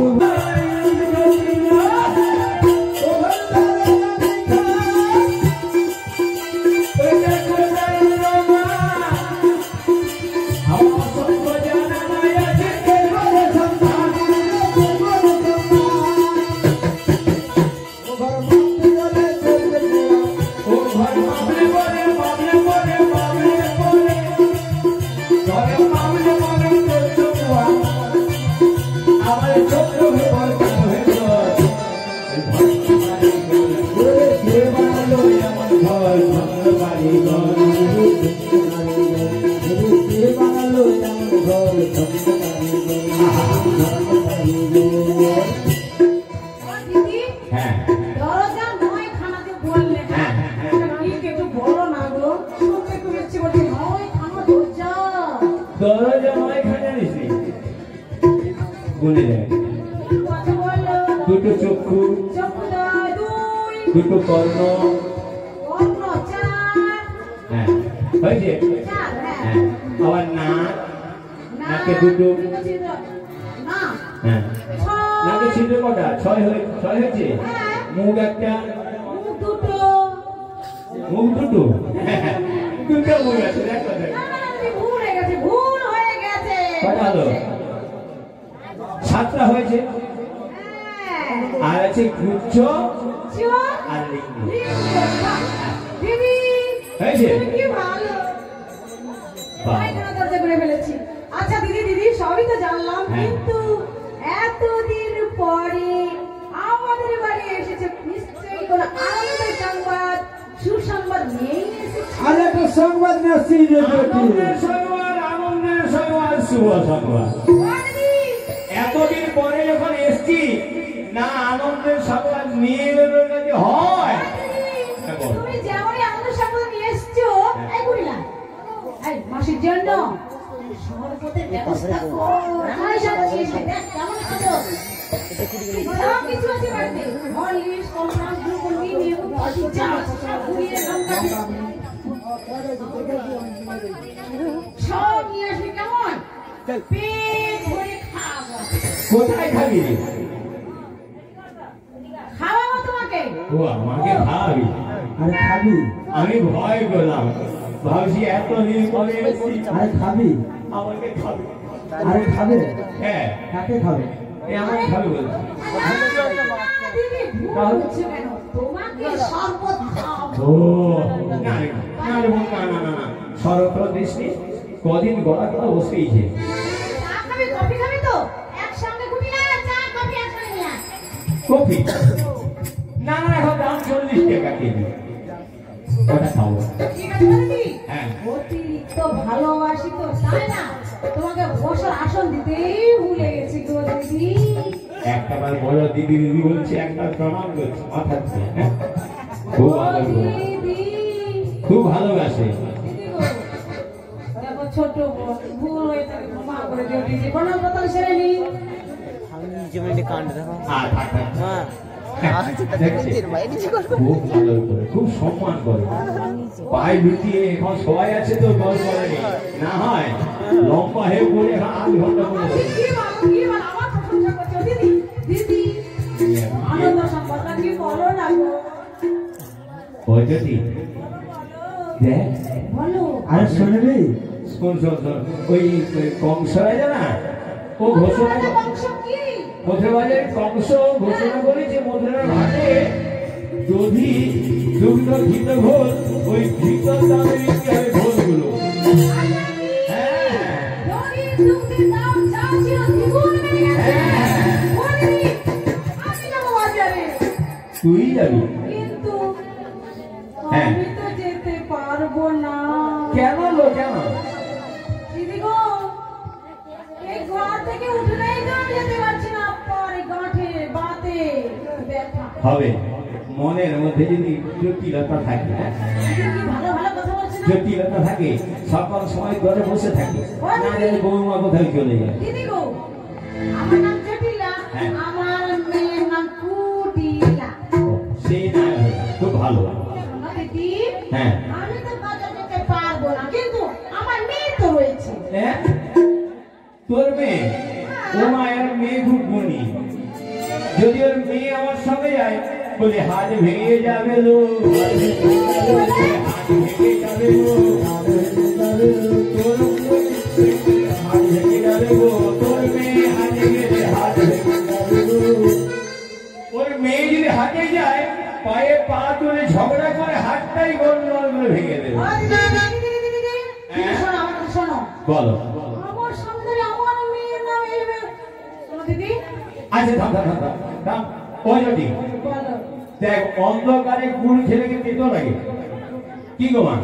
দুটো চক্ষু, দুটো কর্ণ, হ্যাঁ হয়েছে, আবার নাক, নাকে দুটো, হ্যাঁ নাকে ছিদ্র কটা? 6 হয়েছে। মুখ একটা, মুখ দুটো, দুটো মুখ আছে। দেখো কটা হলো? 7টা হয়েছে। আর আছে গুচ্ছ আর লিঙ্গ হয়েছে।
আচ্ছা দিদি দিদি সবই তো জানলাম, কিন্তু এতদিন পরে আমাদের বাড়ি এসেছে, নিশ্চয়ই কোন আনন্দের সংবাদ, সুসংবাদ নিয়ে এসেছে।
আর একটা সংবাদ নিয়ে আসছি, আনন্দের সংবাদ, আনন্দের সংবাদ, শুভ সংবাদ। এতদিন পরে যখন এসছি না, আনন্দের সংবাদ নিয়ে এলে যদি হয়।
তুমি যেমনই আনন্দের সংবাদ নিয়ে এসছো, এই বুড়িলা, এই মাসির জন্য শরবতের ব্যবস্থা করো। আমি যাচ্ছি, দেখ কেমন খাবো। সব কিছু আছে বাড়িতে, হরলিক্স, কমলা, গ্লুকোন-ডি, লেবু, পানি, চা, ঘুরিয়ে লঙ্কা সব নিয়ে আসবি। কেমন পেট ভরে খাবো।
কোথায় খাবি?
খাওয়াবো তোমাকে।
ও আমাকে খাবি? আরে খাবি? আমি ভয় করলাম, ভাবছি এতদিন পরে এসেছি। আরে খাবি? আমাকে খাবি? আরে খাবে? হ্যাঁ। কাকে খাবে? আমাকে খাবে বলছি।
তোমাকে শরবত খাওয়াবো।
ও না না না না, শরবত দিসনি, কদিন গলা কথা বসেইছে।
কফি খাবি তো? একসঙ্গে কুটি না, চা কফি একসঙ্গে নিয়ে আয়।
কফি? না না, এখন দাম 40 টাকা কেজি। ওটা খাবো।
ঠিক আছে দিদি।
হ্যাঁ।
অতিরিক্ত ভালোবাসি তো, তাই না? তোমাকে বসার আসন দিতেই ভুলে গেছি গো দিদি।
একটাবার বড় দিদি দিদি বলছে, একবার প্রণাম করছে মাথা দিয়ে। খুব ভালো, খুব ভালোবাসে।
দেখো ছোট ভুল হয়ে থাকে, ক্ষমা করে দিও দিদি। প্রণাম কথা সেরে নি।
কি মিনিট কাণ্ড দেখো
থাক থাক।
হ্যাঁ
দেখছি। খুব ভালো করে, খুব সম্মান করে, পায়ে লুটিয়ে এখন সবাই আছে তো দল করেনি, না হয় লম্বা হয়ে পড়ে এখন 8 ঘন্টা করে
কি বল আমার প্রশংসা করছো দিদি দিদি আনন্দ সম্পর্ক কি বলো না গো
ওই যদি দেখ
বলো
আরে শুনবি, শোন শোন শোন, ওই কংস রাজা না, ও ঘোষণা
বংশ কি
মধুরাবাজের কংস ঘোষণা করেছে মধুরার ঘাটে যদি দুগ্ধ ঘিত ঘোল, ওই ঘিত দামে বিক্রি হবে ঘোলগুলো। হ্যাঁ
দড়ি দুধের দাম যা ছিল দ্বিগুণ বেড়ে গেছে বলি আমি যাবো বাজারে
তুই যাবি?
কিন্তু
হ্যাঁ।
আমি তো যেতে পারবো না
কেন লো কেন?
দিদি গো এই ঘর থেকে উঠলেই তো আমি যেতে পারছি না পরে গাঁঠে বাতে ব্যথা
হবে মনের মধ্যে যদি জটিলতা থাকে,
দিদি কি ভালো ভালো কথা বলছেন না?
জটিলতা থাকে, সকাল সময় ঘরে বসে থাকে, না জানি বৌমা কোথায় চলে যায়।
দিদি গো আমার নাম জটিলা
হ্যাঁ।
আমার মেয়ের নাম কুটিলা
সেই না খুব ভালো।
শোনো দিদি
হ্যাঁ
আমি তো বাজার যেতে পারবো না কিন্তু আমার মেয়ে তো রয়েছে
হ্যাঁ? তোর মেয়ে, ও মায়ের মেয়ে খুব গুণী, যদি ওর মেয়ে আমার সঙ্গে যায় বলে হাত ভেঙে যাবে লো, হাত ভেঙে যাবে লো, তোর হাত ভেঙে যাবে গো, তোর মেয়ে হাতে গেলে হাত ভেঙে যাবে গো। ওর মেয়ে যদি হাতে যায় পায়ে পা তুলে ঝগড়া করে হাতটাই গন্ডগোল করে ভেঙে দেবে।
দিদি শোনো আমার কথা শোনো
বলো।
আমার সামনে আমার মেয়ের নাম শোনো দিদি
আচ্ছা থাম থাম থাম থাম থাম। ওই যদি
বলো
দেখ অন্ধকারে গুড় খেলে কি তেতো লাগে? কি গো মা,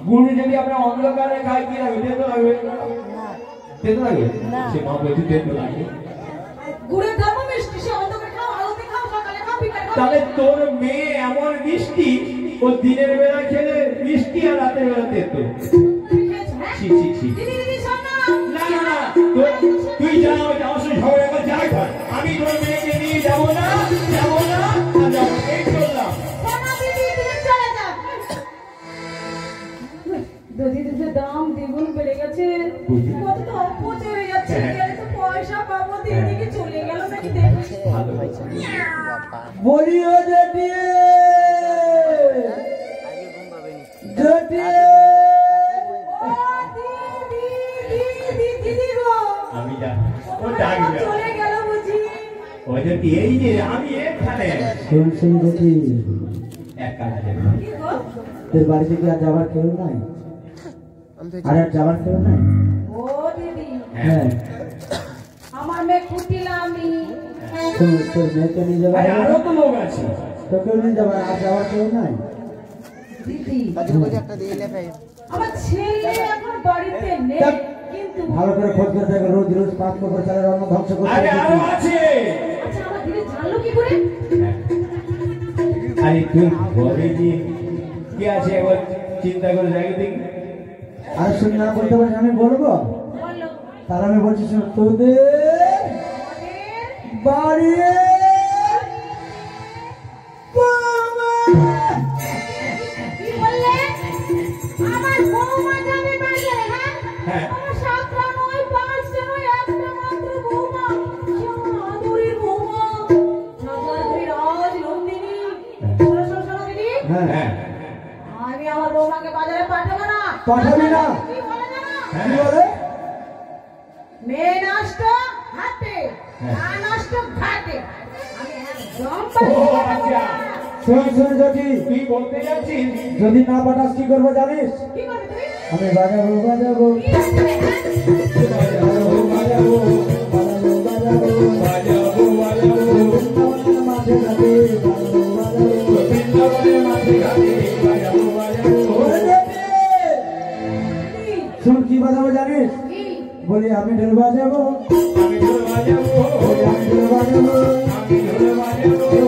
গুড় যদি আমরা অন্ধকারে খাই কি লাগে? তেতো লাগবে? তেতো লাগে? সে মা বলছে তেতো লাগে।
গুড়ের দামও মিষ্টি সে অন্ধকারে খাও আলোতে খাও সকালে খাও বিকালে খাও
তাহলে তোর মেয়ে এমন মিষ্টি, ও দিনের বেলা খেলে মিষ্টি আর রাতের বেলা তেতো।
তুমি খেয়েছো, হ্যাঁ?
ছি ছি ছি।
দিদি শোনো
না না না, তুই যাও যাও, সে ঝগড়া করে যাই ঘর, আমি তোর মেয়েকে নিয়ে যাবো না, যাবো না, আর যাবো না। এই চললাম।
শোনো দিদি তুমি চলে যাও দিদির দাম দ্বিগুণ বেড়ে গেছে কত তো অপচয় হয়ে যাচ্ছে গেলে তো পয়সা পাবো দিদিকে চলে গেল নাকি দেখি
ভালো হয়েছে।
বলিও জেঠি জেঠি
ও দিদি গো
আমি যা ও ডাকবে
চলে গেল বুঝি
ওই যে এই যে আমি এখানে
শুন শুন জেঠি,
একা আছে।
কি গো
তোর বাড়িতে কি আর যাবার কেউ নাই? আর আর যাবার কেউ নাই?
ও দিদি
হ্যাঁ
আমার মেয়ে কুটিলা আমি
শোন, তোর মেয়েকে নিয়ে যাবার,
আরে আরো তো লোক আছে।
তোকেও নিয়ে যাবার, আর যাবার কেউ নাই?
দিদি
একটা দিয়ে নেবে
আমার ছেলে এখন বাড়িতে নেই কিন্তু
ভালো করে খোঁজ করে দেখো, রোজ রোজ পাঁচ করে চালের অন্ন ধ্বংস করতে
আরে আরো আছে।
আচ্ছা আমার দিদি জানলো কি করে
আরে তুই ঘরে যে কি আছে একবার চিন্তা করে দেখি দেখি।
আর শুনে না বলতে পারছি আমি বলবো,
বললো
তার আমি বলছি শোন, তোদের বাড়ি
কি বললে আমার বৌমা যাবে বাইরে হ্যাঁ
হ্যাঁ।
আমার সাতটা নয় পাঁচটা নয় একটা মাত্র বৌমা সে আমার আদরের বৌমা রাজরাজের রাজ নন্দিনী শোনো শোনো শোনো দিদি
হ্যাঁ
হ্যাঁ
আমি আমার বৌমাকে বাজারে পাঠাবো না
পাঠাবি না?
কি বলে জানো
কি বলে?
মেয়ে নষ্ট হাতে না নষ্ট ঘাটে আমি একদম
ও আচ্ছা,
শোন শোন যদি
তুই বলতে যাচ্ছিস
যদি না পাঠাস কি করবো জানিস?
কি করবে তুমি
আমি বাজাবো বাজাবো
কি করবে
বাজাবো বাজাবো বাজাবো বাজাবো
বৃন্দাবনের মাঠে ঘাটে বাজাবো বাজাবো।
বৃন্দাবনের মাঝে ঘাটে বাজাবো বাজাবো।
ওরে জেঠি, শোন কি বাজাবো জানিস?
কি
বলি আমি ঢোল বাজাবো,
আমি ঢোল বাজাবো,
বলি আমি ঢোল বাজাবো,
আমি ঢোল বাজাবো।